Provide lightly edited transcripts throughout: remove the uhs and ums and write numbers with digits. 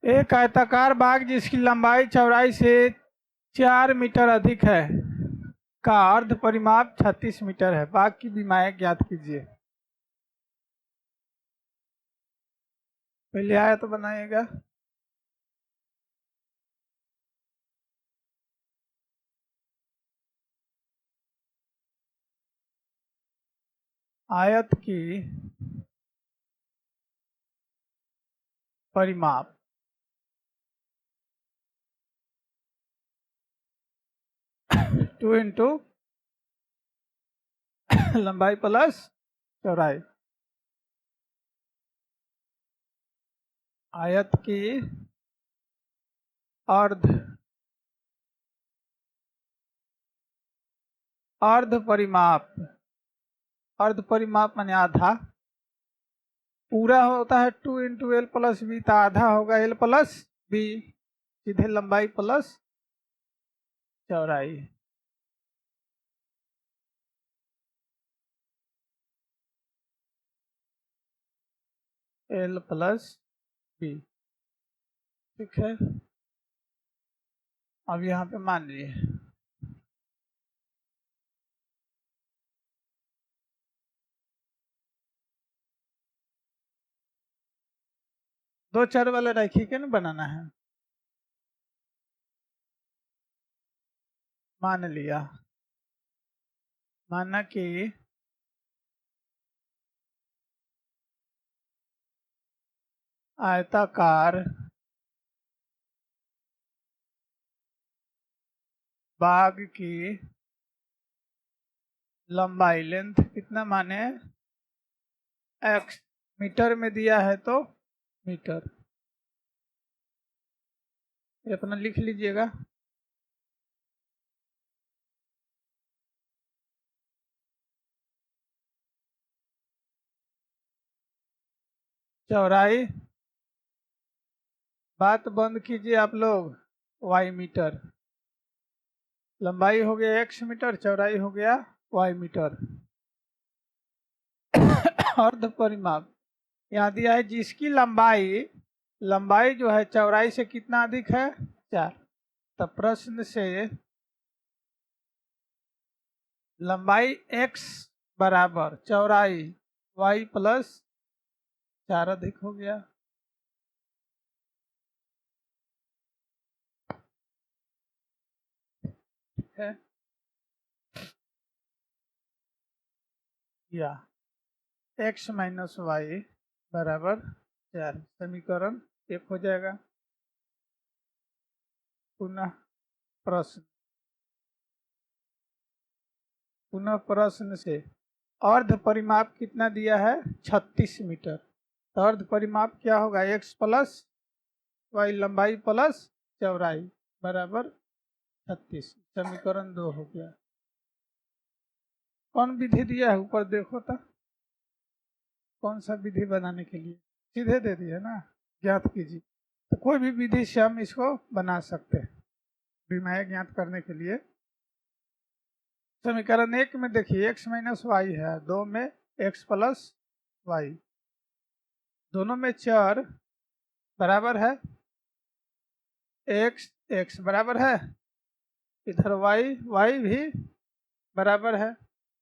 एक आयताकार बाग जिसकी लंबाई चौड़ाई से 4 मीटर अधिक है का अर्ध परिमाप 36 मीटर है। बाग की विमाएं ज्ञात कीजिए। पहले आया तो बनाइएगा। आयत की परिमाप 2 इंटू लंबाई प्लस चौड़ाई। आयत की अर्ध परिमाप माने आधा। पूरा होता है 2 इंटू एल प्लस बी, तो आधा होगा एल प्लस बी, सीधे लंबाई प्लस चौड़ाई। एल प्लस बी, ठीक है। अब यहाँ पे मान लिए दो चार वाला रेखी के ना बनाना है। मान लिया, माना कि आयताकार बाग की लंबाई लेंथ कितना माने एक्स, मीटर में दिया है तो मीटर, ये अपना लिख लीजिएगा। चौड़ाई बात बंद कीजिए आप लोग, वाई मीटर। लंबाई हो गया एक्स मीटर, चौड़ाई हो गया वाई मीटर। अर्ध परिमाप यहाँ दिया है जिसकी लंबाई जो है चौड़ाई से कितना अधिक है, 4। तो प्रश्न से लंबाई x बराबर चौड़ाई y प्लस 4 अधिक हो गया। है या x माइनस वाई बराबर 4, समीकरण 1 हो जाएगा। पुनः प्रश्न से अर्ध परिमाप कितना दिया है, 36 मीटर। तो अर्ध परिमाप क्या होगा, x प्लस वाई लंबाई प्लस चौड़ाई बराबर 36, समीकरण 2 हो गया। कौन विधि दिया है ऊपर देखो तो, कौन सा विधि बनाने के लिए, सीधे दे दिया ना, ज्ञात कीजिए। तो कोई भी विधि से हम इसको बना सकते हैं विमाएं ज्ञात करने के लिए। समीकरण 1 में देखिए x माइनस वाई है, 2 में x प्लस वाई, दोनों में चर बराबर है, x बराबर है, इधर y भी बराबर है।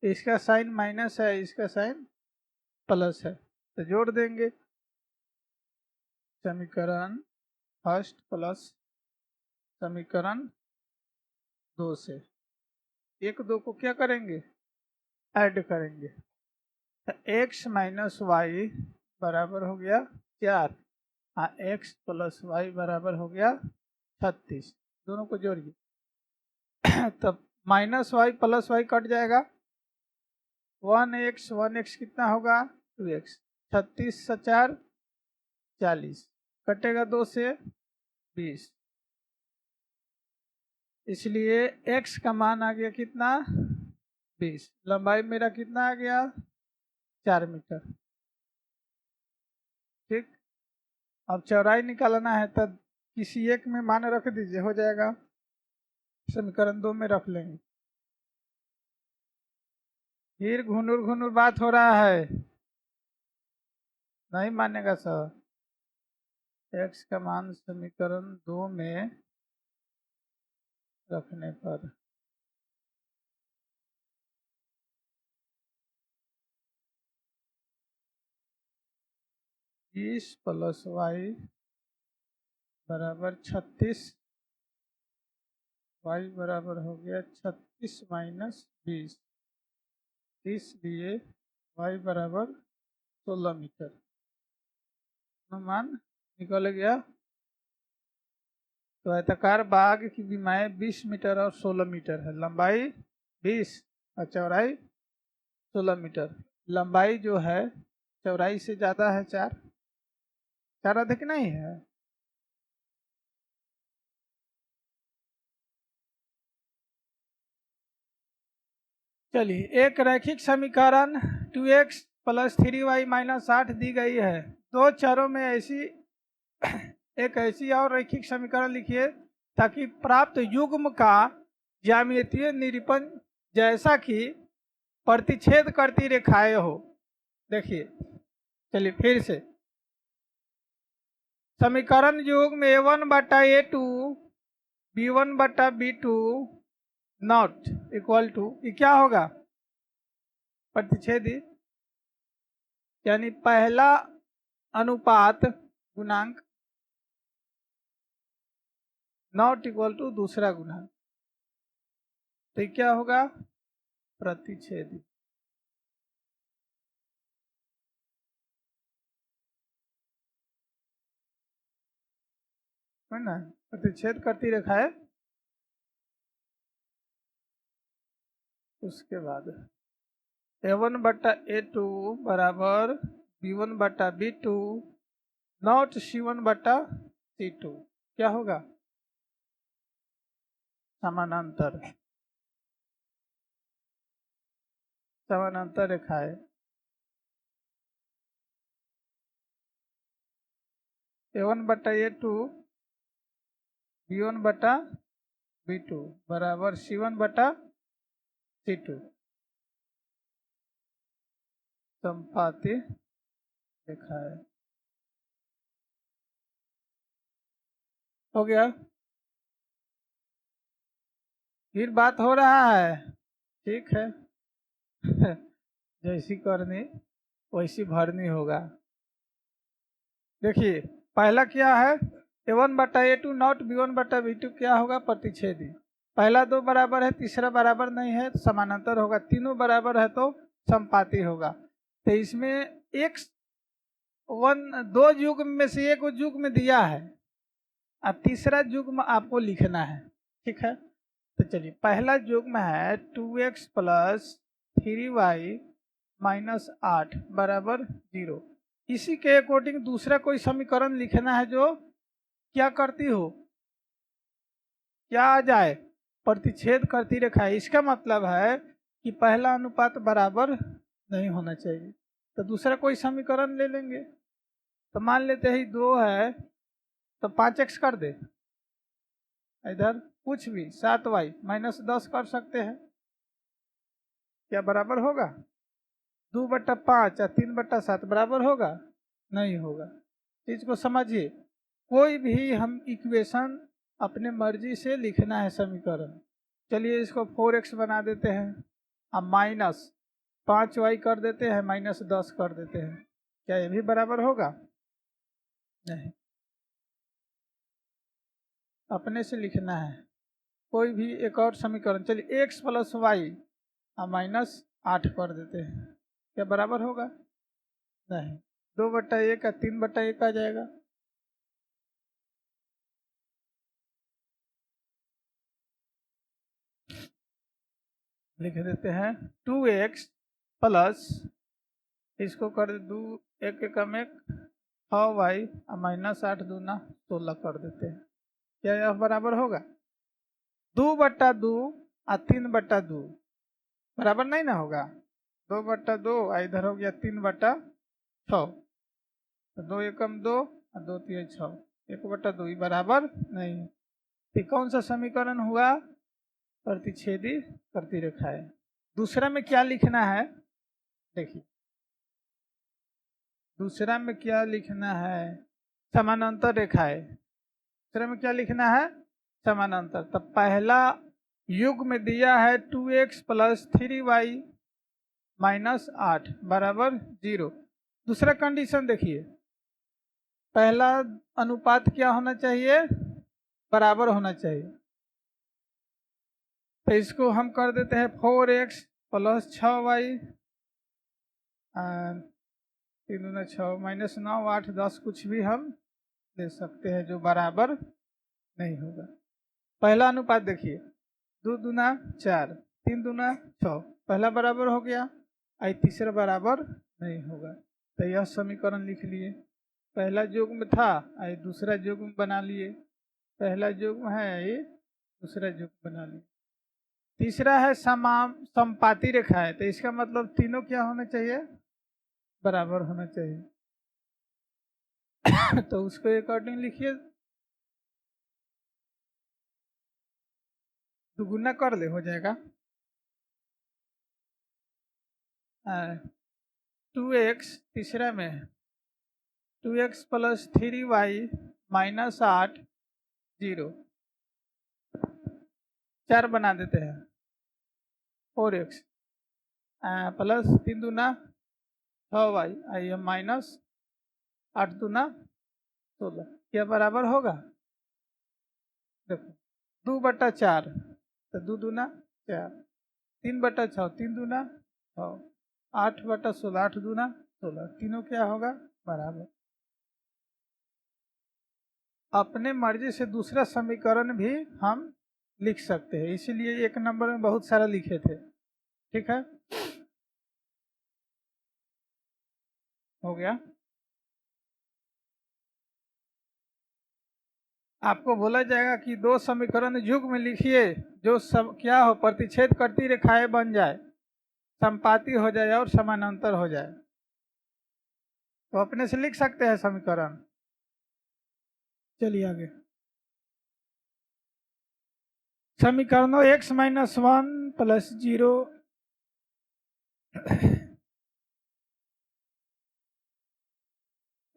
इसका साइन माइनस है, इसका साइन प्लस है, तो जोड़ देंगे। समीकरण फर्स्ट प्लस समीकरण 2 से 1 2 को क्या करेंगे, ऐड करेंगे। तो x माइनस वाई बराबर हो गया 4, हाँ x प्लस वाई बराबर हो गया 36, दोनों को जोड़िए। तब minus Y plus Y cut जाएगा, 1x कितना होगा 2x, 36 से 4 40, कटेगा 2 से 20, इसलिए x का मान आ गया कितना 20। लंबाई मेरा कितना आ गया 4 मीटर, ठीक। अब चौड़ाई निकालना है तब किसी एक में मान रख दीजिए, हो जाएगा। समीकरण 2 में रख लेंगे। फिर घुनुर बात हो रहा है, नहीं मानेगा सर। x का मान समीकरण 2 में रखने पर बीस प्लस वाई बराबर 36, वाई बराबर हो गया 36 माइनस 20, इसलिए वाई बराबर 16 मीटर। अनुमान निकल गया। तो आयताकार बाग की विमाएं 20 मीटर और 16 मीटर है। लंबाई 20 और चौड़ाई 16 मीटर। लंबाई जो है चौड़ाई से ज़्यादा है, 4 अधिक नहीं है। चलिए, एक रैखिक समीकरण 2x प्लस 3y माइनस 8 दी गई है। दो चरों में एक ऐसी और रैखिक समीकरण लिखिए ताकि प्राप्त युग्म का ज्यामितीय निरूपण जैसा कि प्रतिच्छेद करती रेखाएं हो। देखिए, चलिए फिर से समीकरण युग्म a1 बटा a2 b1 बटा b2 नॉट इक्वल टू, ये क्या होगा? प्रतिच्छेदी, यानी पहला अनुपात गुणांक नॉट इक्वल टू दूसरा गुणांक। तो ये क्या होगा? प्रतिच्छेदी। है ना, प्रतिच्छेद करती रेखा है। उसके बाद a1 बटा a2 बराबर b1 बटा b2 नॉट c1 बटा c2। क्या होगा? समानांतर, समानांतर रेखा है। a1 बटा a2 b1 बटा b2 बराबर c1 बटा c2, संपाती रेखा है। हो गया? फिर बात हो रहा है, ठीक है। जैसी करनी वैसी भरनी होगा। देखिए, पहला क्या है? a1 बटा a2 नॉट b1 बटा b2 क्या होगा? प्रतिच्छेदी। पहला दो बराबर है, तीसरा बराबर नहीं है तो समानांतर होगा, तीनों बराबर है तो संपाती होगा। तो इसमें एक दो युग्म में से एक युग्म दिया है, अब तीसरा युग्म आपको लिखना है, ठीक है। तो चलिए, पहला युग्म है 2x प्लस 3y माइनस 8 बराबर 0। इसी के अकॉर्डिंग दूसरा कोई समीकरण लिखना है जो क्या करती हो, क्या आ जाए? प्रतिच्छेद करती रेखा है। इसका मतलब है कि पहला अनुपात बराबर नहीं होना चाहिए। तो दूसरा कोई समीकरण ले लेंगे। तो मान लेते हैं 2 है तो 5x कर दे, इधर कुछ भी 7y माइनस 10 कर सकते हैं। क्या बराबर होगा? 2/5 या 3/7 बराबर होगा? नहीं होगा। चीज को समझिए, कोई भी हम इक्वेशन अपने मर्जी से लिखना है समीकरण। चलिए, इसको 4x बना देते हैं, अब माइनस 5y कर देते हैं, माइनस 10 कर देते हैं। क्या ये भी बराबर होगा? नहीं, अपने से लिखना है कोई भी एक और समीकरण। चलिए, x प्लस वाई अब माइनस 8 कर देते हैं। क्या बराबर होगा? नहीं, 2/1 या 3/1 आ जाएगा। लिख देते हैं 2x प्लस, इसको कर दो 1 एकम 1 6y माइनस 8 दूना 16 कर देते हैं। क्या यह बराबर होगा? 2/2 और 3/2 बराबर नहीं ना होगा? 2/2 इधर हो गया 3/6, तो 2 एकम 2 और 2 3 6, 1/2 बराबर नहीं है। तो कौन सा समीकरण हुआ? प्रतिच्छेदी करती रेखा है। दूसरा में क्या लिखना है? देखिए, दूसरा में क्या लिखना है? समानांतर रेखा है। दूसरे में क्या लिखना है? समानांतर। तब पहला युग में दिया है 2x प्लस 3y माइनस 8 बराबर 0। दूसरा कंडीशन देखिए, पहला अनुपात क्या होना चाहिए? बराबर होना चाहिए। तो इसको हम कर देते हैं 4x प्लस 6y 3 दूना 6 माइनस 9 8 10 कुछ भी हम दे सकते हैं जो बराबर नहीं होगा। पहला अनुपात देखिए, 2 दूना 4 3 दूना 6, पहला बराबर हो गया, आई तीसरा बराबर नहीं होगा। तो यह समीकरण लिख लिए। पहला युग्म था, आई दूसरा युग्म बना लिए। पहला युग्म है, ये दूसरा युग्म बना लिए। तीसरा है समपाती रेखा है, तो इसका मतलब तीनों क्या होना चाहिए? बराबर होना चाहिए। तो उसको अकॉर्डिंग लिखिए, दुगुना कर ले, हो जाएगा 2x, तीसरा में 2x प्लस 3y माइनस 8 0, 4 बना देते हैं 4x प्लस 3 दूना 6y आई माइनस 8 दूना 16, क्या बराबर होगा? देखो 2/4, तो 2 दूना 4, 3/6 3 दूना 6, 8/16 8 दूना 16, तीनों क्या होगा? बराबर। अपने मर्जी से दूसरा समीकरण भी हम लिख सकते हैं, इसीलिए एक नंबर में बहुत सारा लिखे थे। ठीक है, हो गया। आपको बोला जाएगा कि दो समीकरण युग्म में लिखिए जो सब क्या हो, प्रतिच्छेद करती रेखाएं बन जाए, संपाती हो जाए और समानांतर हो जाए। तो अपने से लिख सकते हैं समीकरण। चलिए आगे। समीकरणों x माइनस 1 प्लस 0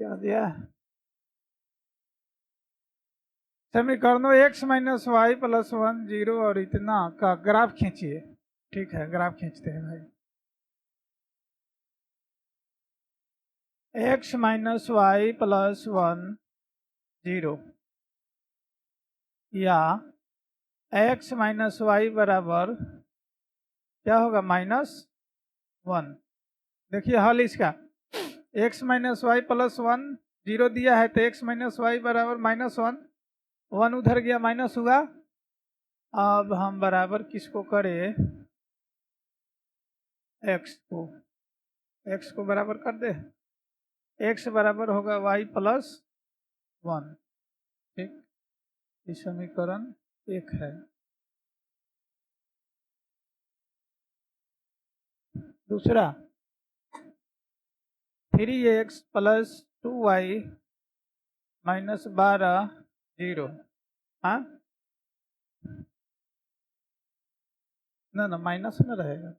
क्या दिया? समीकरणों x माइनस वाई प्लस 1 0 और इतना का ग्राफ खींचिए। ठीक है, ग्राफ खींचते हैं भाई। x माइनस वाई प्लस 1 0 या x माइनस वाई बराबर क्या होगा? -1। देखिए हल इसका, x माइनस वाई प्लस 1 0 दिया है, तो x माइनस वाई बराबर -1, 1 उधर गया माइनस हुआ। अब हम बराबर किसको करें? x को बराबर कर दे, x बराबर होगा y प्लस 1। ठीक, ये समीकरण 1 है। दूसरा 3x प्लस 2y माइनस 12 0। हाँ ना माइनस ना रहेगा,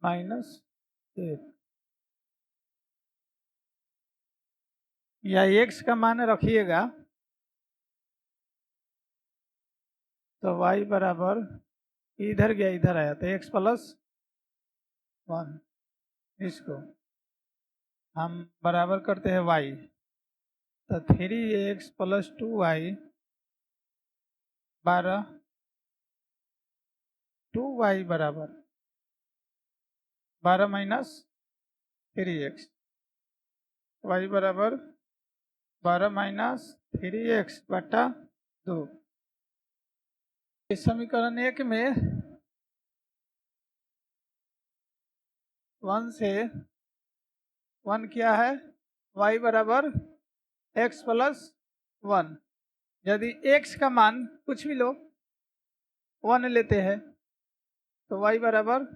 -1 या x का मान रखिएगा तो y बराबर इधर गया इधर आया, तो x प्लस 1। इसको हम बराबर करते हैं y, तो 3x प्लस 2y 12, 2y बराबर 12 माइनस 3x, y बराबर 12 माइनस 3x बटा 2। इस समीकरण 1 में 1 से 1 क्या है? y बराबर x प्लस 1। यदि x का मान कुछ भी लो 1 लेते हैं तो y बराबर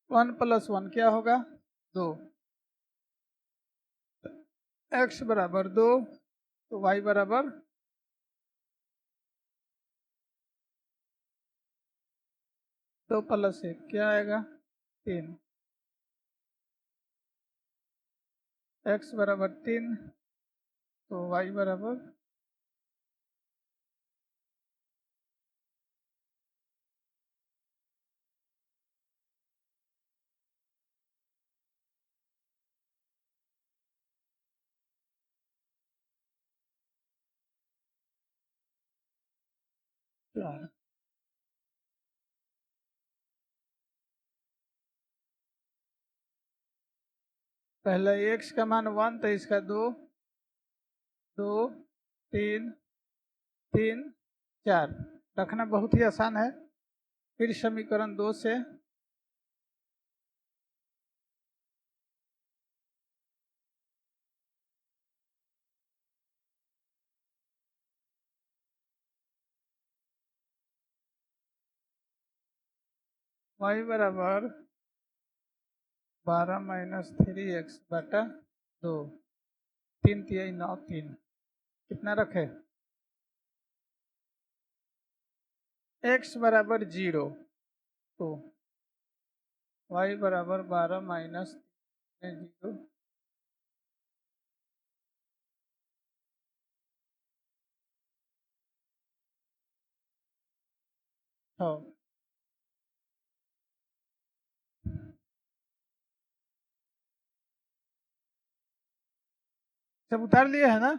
1 प्लस 1 क्या होगा? 2। x बराबर 2 तो y बराबर 2 प्लस 1 क्या आएगा? 3। x बराबर 3 तो y बराबर 4। पहला x का मान 1 तो इसका 2, 2, 3, 3, 4 रखना बहुत ही आसान है। फिर समीकरण 2 से y बराबर 12 माइनस 3x बटा 2, 3 तिहाई 9, 3 कितना रखे? x बराबर 0 तो y बराबर 12 माइनस 0, सब उतार लिए है ना?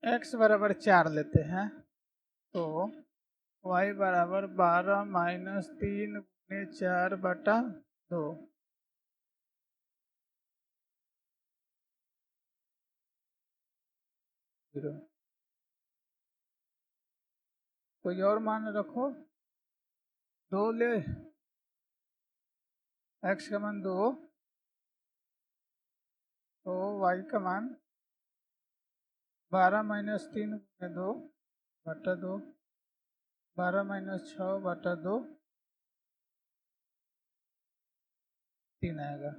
x बराबर 4 लेते हैं तो y बराबर 12 माइनस 3 गुने 4 बटा 2। कोई और मान रखो, 2 ले, x का मान 2 तो y का मान 12 माइनस 3 गुने 2 बटा 2, 12 माइनस 6 बटा 2, 3 आएगा।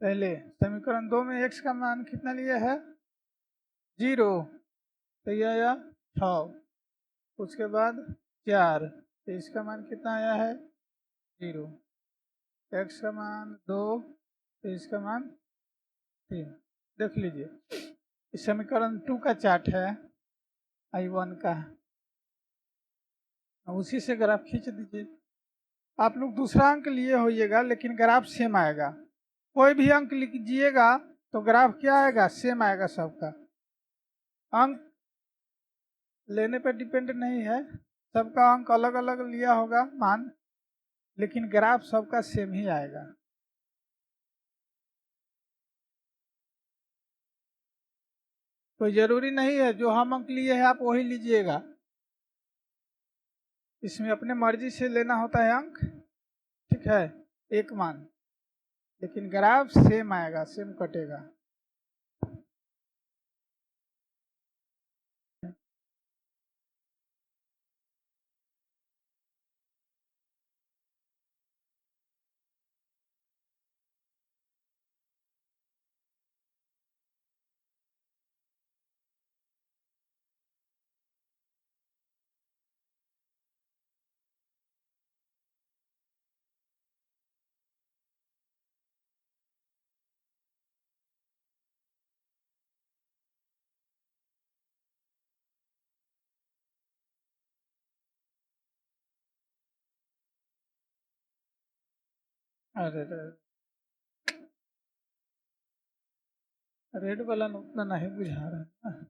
पहले समीकरण 2 में x का मान कितना लिया है? 0 तो ये आया 6। उसके बाद 4 तो इसका मान कितना आया है? 0। x का मान 2 तो इसका मान 3। देख लीजिए, इस समीकरण 2 का चार्ट है I1 का, उसी से ग्राफ खींच दीजिए। आप लोग दूसरा अंक लिए होइएगा लेकिन ग्राफ सेम आएगा। कोई भी अंक लीजिएगा तो ग्राफ क्या आएगा? सेम आएगा सबका। अंक लेने पर डिपेंड नहीं है, सबका अंक अलग अलग लिया होगा मान, लेकिन ग्राफ सबका सेम ही आएगा। कोई जरूरी नहीं है जो हम अंक लिए हैं आप वही लीजिएगा, इसमें अपने मर्जी से लेना होता है अंक, ठीक है, एक मान, लेकिन ग्राफ सेम आएगा, सेम कटेगा। अरे रेड वाला उतना नहीं बुझा रहा है ना।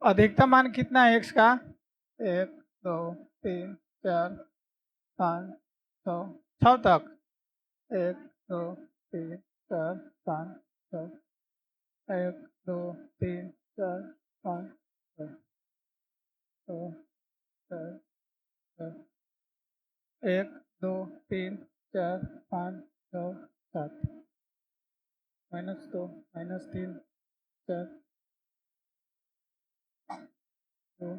अधिकतम मान कितना है x का? 1 2 3 4 5 6 6 तक। 1 2 3 4 5 6 1 2 3 4 5 6 2 4 6 1 2 3 4 5 6 7 -2 -3 4 2।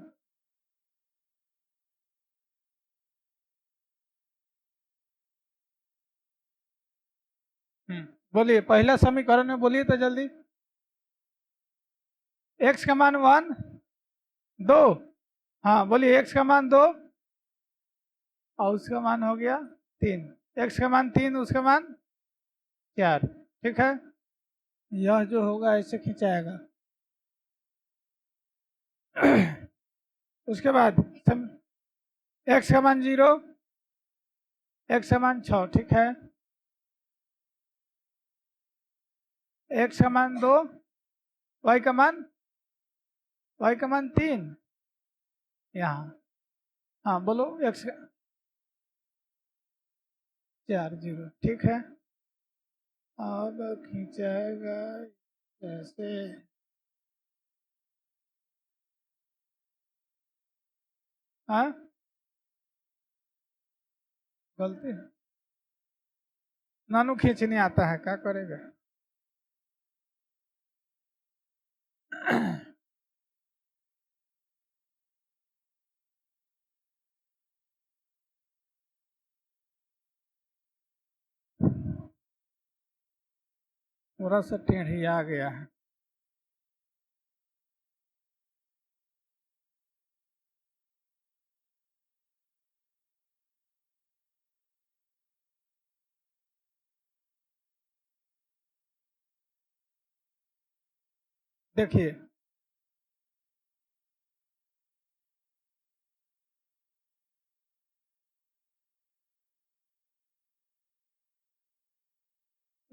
बोलिए पहला समीकरण में, बोलिए तो जल्दी। x का मान 1 2। हाँ बोलिए, x का मान 2 और उसका मान हो गया 3। x का मान 3, उसका मान 4। ठीक है, यह जो होगा ऐसे खिंचाएगा। उसके बाद x का मान 0, x का मान 6। ठीक है, x का मान 2, y का मान 3 यहाँ। हाँ बोलो, x का 4 0। ठीक है, अब खींचाएगा ऐसे। हाँ गलती नानू खींचने आता है, क्या करेगा। थोड़ा सा टेढ़ी आ गया है। देखिए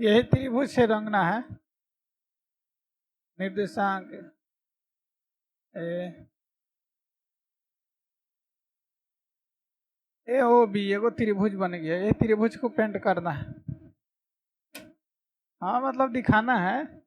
यही त्रिभुज से रंगना है। निर्देशांक ए ओ बी एगो त्रिभुज बन गया। ये त्रिभुज को पेंट करना है। हाँ मतलब दिखाना है।